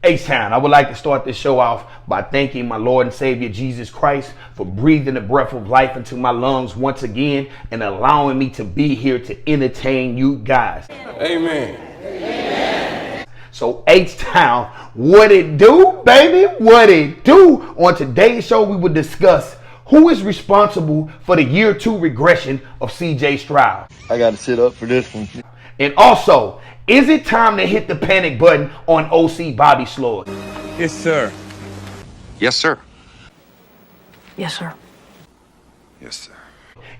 H-Town, I would like to start this show off by thanking my Lord and Savior Jesus Christ for breathing the breath of life into my lungs once again and allowing me to be here to entertain you guys. Amen. So H-Town, what it do, baby? What it do? On today's show, we will discuss who is responsible for the year 2 regression of CJ Stroud. I got to sit up for this one. And also, is it time to hit the panic button on OC Bobby Slowik? Yes, sir. Yes, sir. Yes, sir. Yes, sir.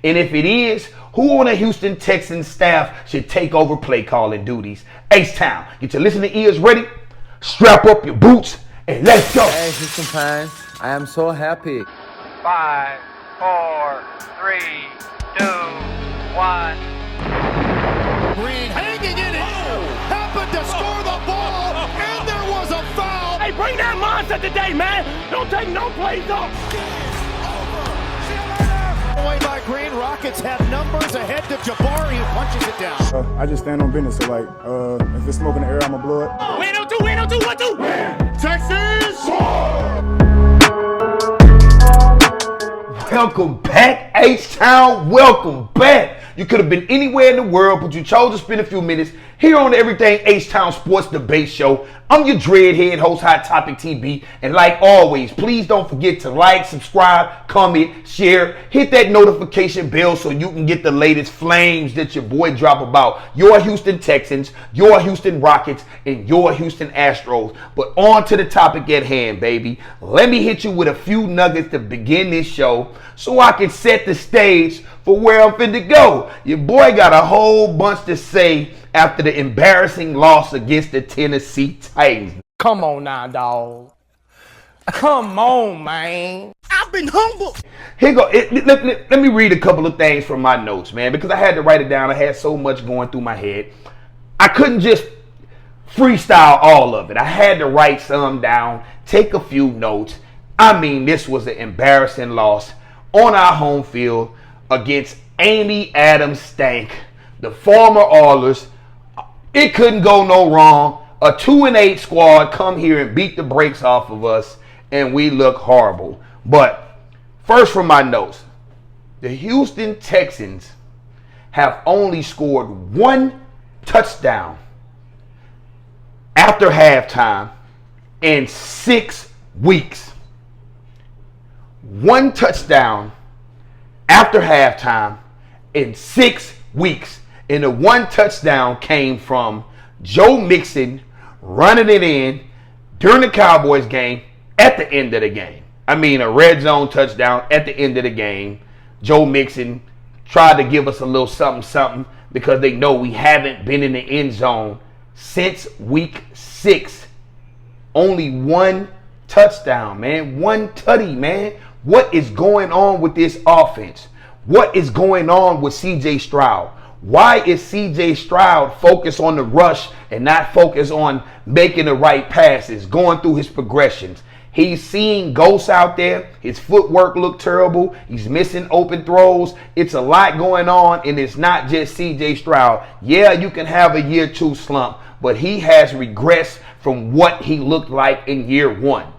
And if it is, who on the Houston Texans staff should take over play calling duties? H-Town, get your listening ears ready, strap up your boots, and let's go. Hey, Houston fans, I am so happy. 5, 4, 3, 2, 1. Green hanging in it, happened to score the ball, and there was a foul. Hey, bring that mindset today, man. Don't take no plays off. Away by Green, Rockets have numbers ahead to Jabari, who punches it down. I just stand on business, so like, if it's smoke in the air, I'ma blow it. Win 2, win 2, 1, 2. Texas! Welcome back, H-Town. Welcome back. You could have been anywhere in the world, but you chose to spend a few minutes here on the Everything H-Town Sports Debate Show. I'm your dreadhead host, Hot Topic TB. And like always, please don't forget to like, subscribe, comment, share, hit that notification bell so you can get the latest flames that your boy drop about your Houston Texans, your Houston Rockets, and your Houston Astros. But on to the topic at hand, baby. Let me hit you with a few nuggets to begin this show so I can set the stage for where I'm finna go. Your boy got a whole bunch to say after the embarrassing loss against the Tennessee Titans. Come on now, dog. Come on, man. I've been humbled. Here go. Let me read a couple of things from my notes, man, because I had to write it down. I had so much going through my head. I couldn't just freestyle all of it. I had to write some down, take a few notes. I mean, this was an embarrassing loss on our home field against Amy Adams Stank, the former Oilers. It couldn't go no wrong. A 2-8 squad come here and beat the brakes off of us, and we look horrible. But first from my notes, the Houston Texans have only scored 1 touchdown after halftime in 6 weeks. 1 touchdown after halftime in 6 weeks. And the 1 touchdown came from Joe Mixon running it in during the Cowboys game at the end of the game. I mean, a red zone touchdown at the end of the game. Joe Mixon tried to give us a little something because they know we haven't been in the end zone since week 6. Only 1 touchdown, man. 1 tutty, man. What is going on with this offense? What is going on with CJ Stroud? Why is CJ Stroud focused on the rush and not focused on making the right passes, going through his progressions? He's seeing ghosts out there. His footwork look terrible. He's missing open throws. It's a lot going on, and it's not just CJ Stroud. Yeah, you can have a year 2 slump, but he has regressed from what he looked like in year 1.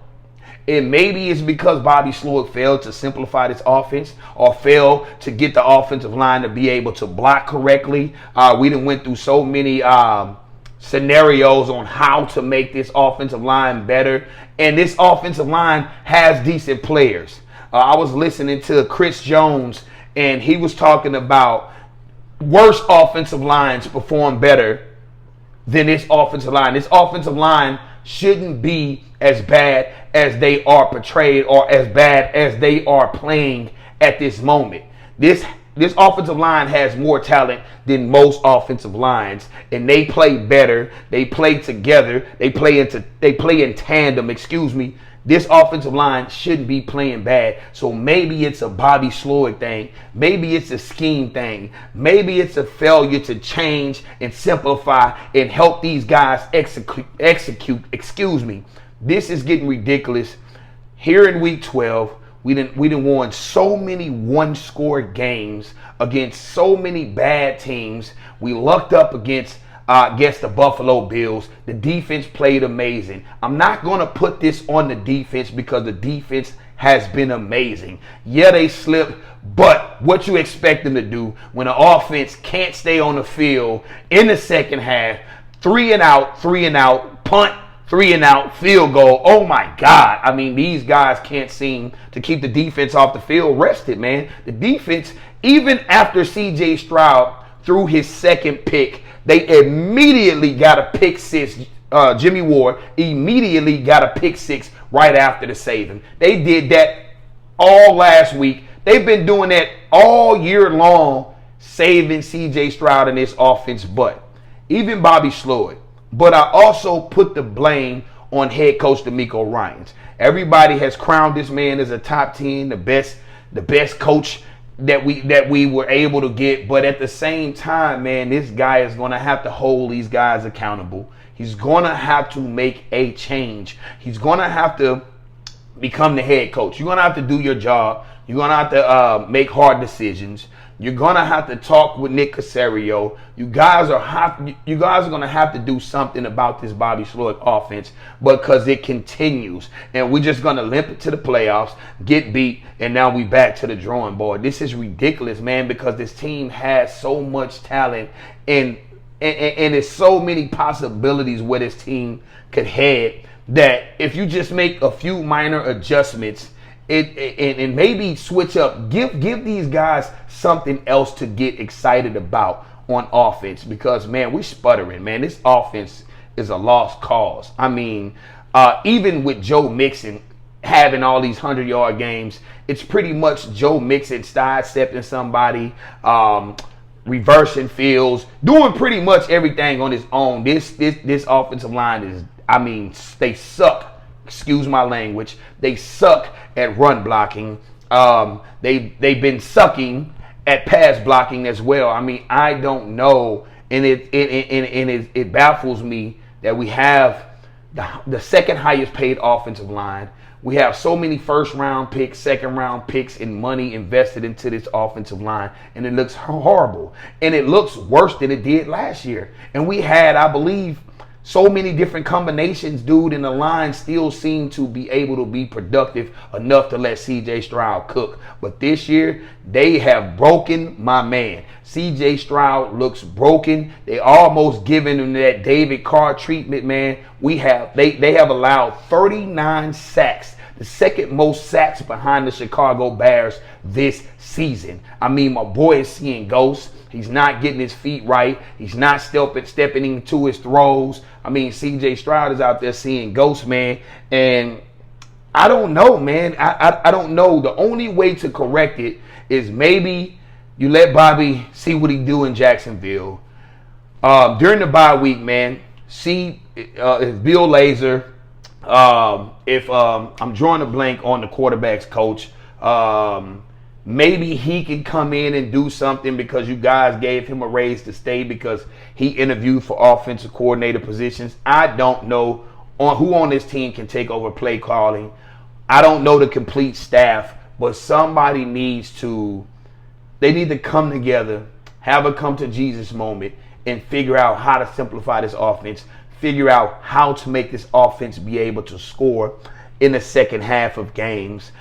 And maybe it's because Bobby Slowik failed to simplify this offense or failed to get the offensive line to be able to block correctly. We done went through so many scenarios on how to make this offensive line better. And this offensive line has decent players. I was listening to Chris Jones, and he was talking about worse offensive lines perform better than this offensive line. This offensive line shouldn't be as bad as they are portrayed or as bad as they are playing at this moment. This offensive line has more talent than most offensive lines, and they play better. They play together. They play in tandem. This offensive line shouldn't be playing bad. So maybe it's a Bobby Slowik thing. Maybe it's a scheme thing. Maybe it's a failure to change and simplify and help these guys execute. This is getting ridiculous. Here in week 12, we done won so many 1-score games against so many bad teams. We lucked up against against the Buffalo Bills. The defense played amazing. I'm not going to put this on the defense because the defense has been amazing. Yeah, they slipped, but what you expect them to do when the offense can't stay on the field in the second half, 3 and out, punt, 3 and out, field goal. Oh my God. I mean, these guys can't seem to keep the defense off the field rested, man. The defense, even after C.J. Stroud threw his second pick, they immediately got a pick six. Jimmy Ward immediately got a pick six right after the saving. They did that all last week. They've been doing that all year long, saving C.J. Stroud and his offense butt. Even Bobby Slowik. But I also put the blame on head coach DeMeco Ryans. Everybody has crowned this man as a top 10, the best coach that we were able to get. But at the same time, man, this guy is going to have to hold these guys accountable. He's going to have to make a change. He's going to have to become the head coach. You're going to have to do your job. You're going to have to make hard decisions. You're going to have to talk with Nick Caserio. You guys are going to have to do something about this Bobby Slowik offense because it continues. And we're just going to limp it to the playoffs, get beat, and now we back to the drawing board. This is ridiculous, man, because this team has so much talent and there's so many possibilities where this team could head that if you just make a few minor adjustments and maybe switch up, give these guys something else to get excited about on offense because, man, we sputtering, man. This offense is a lost cause. I mean, even with Joe Mixon having all these 100-yard games, it's pretty much Joe Mixon sidestepping somebody, reversing fields, doing pretty much everything on his own. This offensive line is, I mean, they suck. Excuse my language. They suck at run blocking. They've been sucking at pass blocking as well. I mean, I don't know, and it baffles me that we have the second highest paid offensive line. We have so many first-round picks, second-round picks, and money invested into this offensive line, and it looks horrible. And it looks worse than it did last year. And we had, I believe, so many different combinations, dude, and the line still seemed to be able to be productive enough to let C.J. Stroud cook. But this year, they have broken my man. C.J. Stroud looks broken. They almost giving him that David Carr treatment, man. They have allowed 39 sacks, the second most sacks behind the Chicago Bears this season. I mean, my boy is seeing ghosts. He's not getting his feet right. He's not stepping into his throws. I mean, C.J. Stroud is out there seeing ghosts, man. And I don't know, man. I don't know. The only way to correct it is maybe you let Bobby see what he do in Jacksonville. During the bye week, man, see if Bill Lazor, if I'm drawing a blank on the quarterback's coach, maybe he can come in and do something because you guys gave him a raise to stay because he interviewed for offensive coordinator positions. I don't know who on this team can take over play calling. I don't know the complete staff, but somebody needs to come together, have a come to Jesus moment, and figure out how to simplify this offense, figure out how to make this offense be able to score in the second half of games,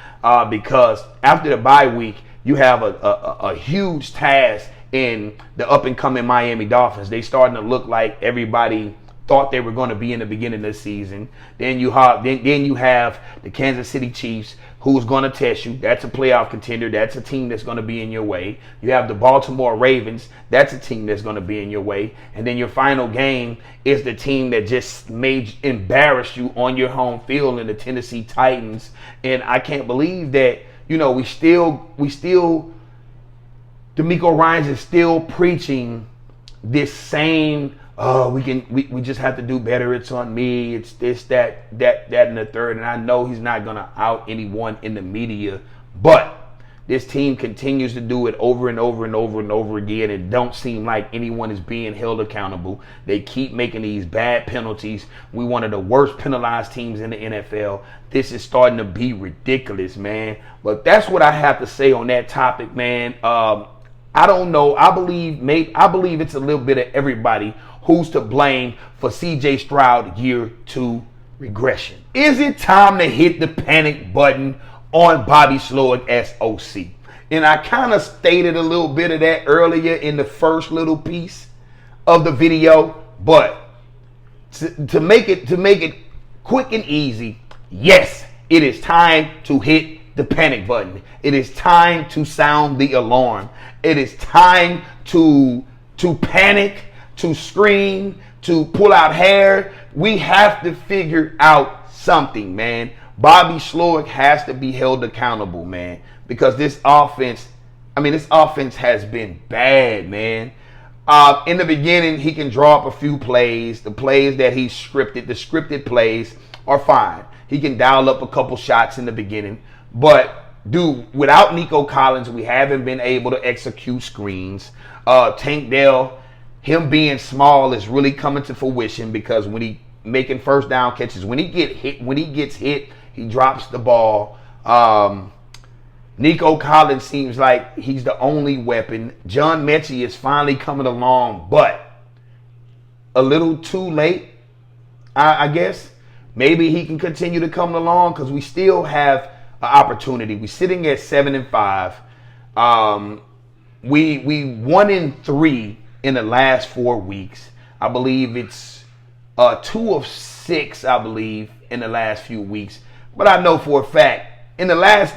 because after the bye week, you have a huge task in the up-and-coming Miami Dolphins. They starting to look like everybody thought they were going to be in the beginning of the season. Then you have the Kansas City Chiefs, who's going to test you. That's a playoff contender. That's a team that's going to be in your way. You have the Baltimore Ravens. That's a team that's going to be in your way. And then your final game is the team that just embarrass you on your home field in the Tennessee Titans. And I can't believe that, we still DeMeco Ryans is still preaching this same, we just have to do better. It's on me. It's this, that, and the third. And I know he's not going to out anyone in the media, but this team continues to do it over and over and over and over again. It don't seem like anyone is being held accountable. They keep making these bad penalties. We one of the worst penalized teams in the NFL. This is starting to be ridiculous, man. But that's what I have to say on that topic, man. I don't know. I believe it's a little bit of everybody who's to blame for CJ Stroud year 2 regression. Is it time to hit the panic button on Bobby Slowik as OC? And I kind of stated a little bit of that earlier in the first little piece of the video, but to make it quick and easy, yes, it is time to hit the panic button. It is time to sound the alarm. It is time to panic, to scream, to pull out hair. We have to figure out something, man. Bobby Slowik has to be held accountable, man, because this offense has been bad, man. In the beginning, he can draw up a few plays. The plays that he scripted, the scripted plays are fine. He can dial up a couple shots in the beginning. But, dude, without Nico Collins, we haven't been able to execute screens. Tank Dell, him being small is really coming to fruition because when he making first down catches, when he gets hit, he drops the ball. Nico Collins seems like he's the only weapon. John Mechie is finally coming along, but a little too late, I guess. Maybe he can continue to come along because we still have an opportunity. We're sitting at 7-5. We 1-3 in the last 4 weeks. I believe it's 2 of 6. I believe in the last few weeks. But I know for a fact in the last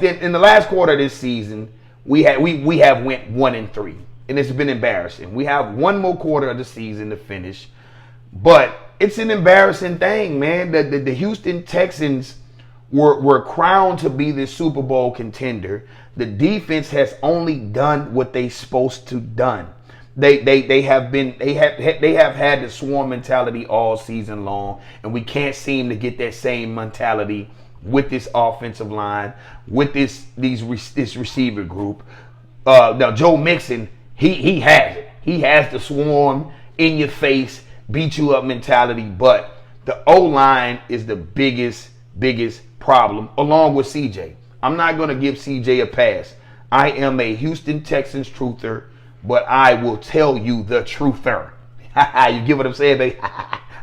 quarter of this season we have went 1-3, and it's been embarrassing. We have one more quarter of the season to finish, but it's an embarrassing thing, man. The Houston Texans were crowned to be the Super Bowl contender. The defense has only done what they supposed to done. They have had the swarm mentality all season long, and we can't seem to get that same mentality with this offensive line, with this receiver group. Now Joe Mixon, he has it. He has the swarm in your face, beat you up mentality, but the O-line is the biggest problem, along with CJ. I'm not going to give CJ a pass. I am a Houston Texans truther, but I will tell you the truther. You get what I'm saying, baby?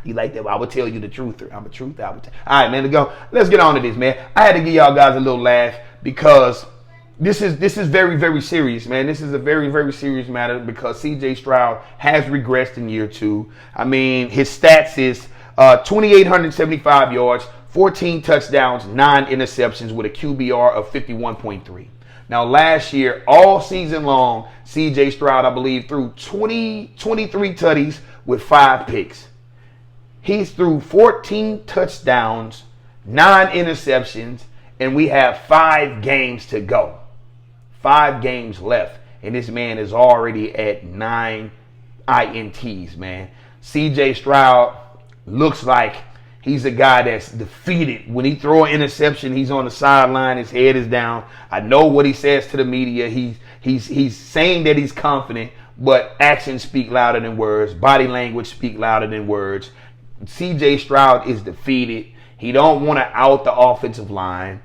You like that? I will tell you the truther. I'm a truther. All right, man, let's get on to this, man. I had to give y'all guys a little laugh because this is very, very serious, man. This is a very, very serious matter because CJ Stroud has regressed in year 2. I mean, his stats is 2,875 yards, 14 touchdowns, 9 interceptions with a QBR of 51.3. Now, last year, all season long, CJ Stroud, I believe, threw 23 tutties with 5 picks. He's threw 14 touchdowns, 9 interceptions, and we have 5 games to go. 5 games left, and this man is already at 9 INTs, man. CJ Stroud looks like he's a guy that's defeated. When he throw an interception, he's on the sideline, his head is down. I know what he says to the media. He's saying that he's confident, but actions speak louder than words. Body language speak louder than words. CJ Stroud is defeated. He don't want to out the offensive line.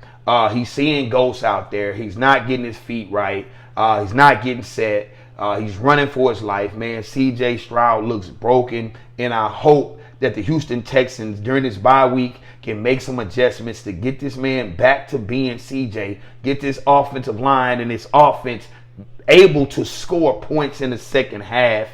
He's seeing ghosts out there. He's not getting his feet right. He's not getting set. He's running for his life, man. CJ Stroud looks broken, and I hope that the Houston Texans during this bye week can make some adjustments to get this man back to being CJ, get this offensive line and this offense able to score points in the second half.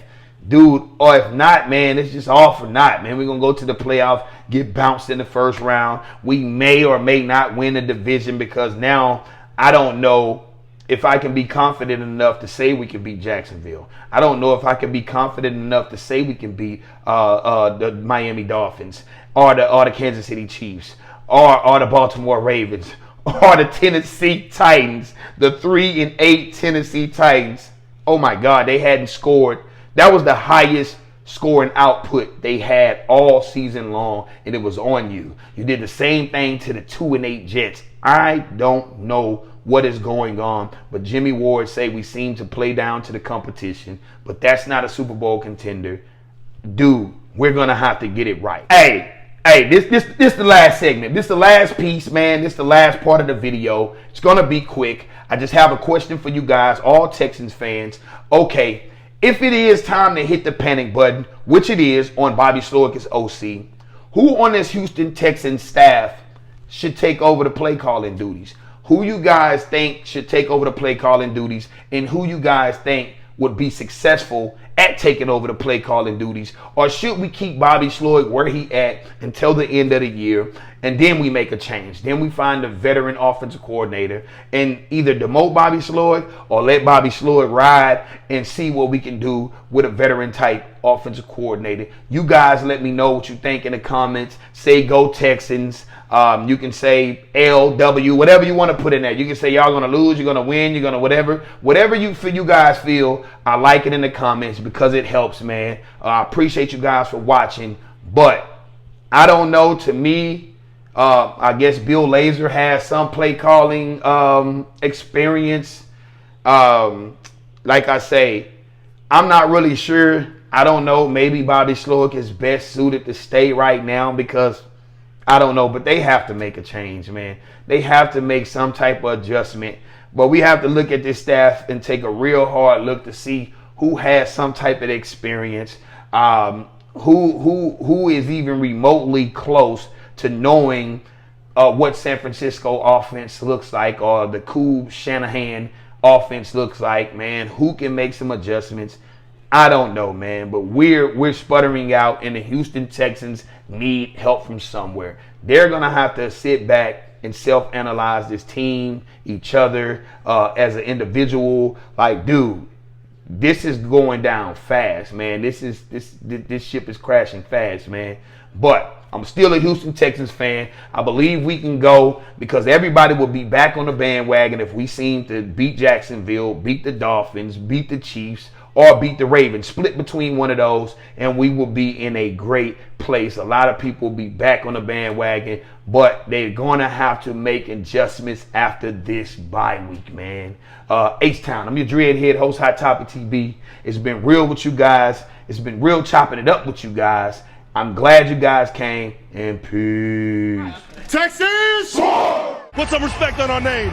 Dude, or if not, man, it's just all for naught, man. We're going to go to the playoff, get bounced in the first round. We may or may not win the division because now I don't know if I can be confident enough to say we can beat Jacksonville. I don't know if I can be confident enough to say we can beat the Miami Dolphins or the Kansas City Chiefs or the Baltimore Ravens or the Tennessee Titans, the 3-8 Tennessee Titans. Oh, my God, they hadn't scored. That was the highest scoring output they had all season long, and it was on you. You did the same thing to the 2-8 Jets. I don't know what is going on, but Jimmy Ward say we seem to play down to the competition, but that's not a Super Bowl contender. Dude, we're going to have to get it right. Hey, Hey, this the last segment. This the last piece, man. This the last part of the video. It's gonna be quick. I just have a question for you guys, all Texans fans. Okay, if it is time to hit the panic button, which it is on Bobby Slowik as OC, who on this Houston Texans staff should take over the play calling duties? Who you guys think should take over the play calling duties, and who you guys think would be successful at taking over the play calling duties? Or should we keep Bobby Slowik where he at until the end of the year, and then we make a change? Then we find a veteran offensive coordinator and either demote Bobby Slowik or let Bobby Slowik ride and see what we can do with a veteran type offensive coordinator. You guys let me know what you think in the comments. Say go Texans. You can say LW, whatever you want to put in there. You can say y'all gonna lose, you're gonna win, you're gonna whatever you guys feel. I like it in the comments because it helps, man. I appreciate you guys for watching, but I don't know. To me, I guess Bill Lazor has some play calling experience. Like I say, I'm not really sure. I don't know. Maybe Bobby Slowik is best suited to stay right now because I don't know, but they have to make a change, man. They have to make some type of adjustment. But we have to look at this staff and take a real hard look to see who has some type of experience, who is even remotely close to knowing what San Francisco offense looks like, or the cool Shanahan offense looks like, man. Who can make some adjustments? I don't know, man, but we're sputtering out, and the Houston Texans need help from somewhere. They're going to have to sit back and self-analyze this team, each other, as an individual. Like, dude, this is going down fast, man. This ship is crashing fast, man. But I'm still a Houston Texans fan. I believe we can go because everybody will be back on the bandwagon if we seem to beat Jacksonville, beat the Dolphins, beat the Chiefs, or beat the Ravens. Split between one of those, and we will be in a great place. A lot of people will be back on the bandwagon, but they're going to have to make adjustments after this bye week, man. H-Town, I'm your Dreadhead host, Hot Topic TV. It's been real with you guys. It's been real chopping it up with you guys. I'm glad you guys came, and peace. Texas! Put some respect on our name.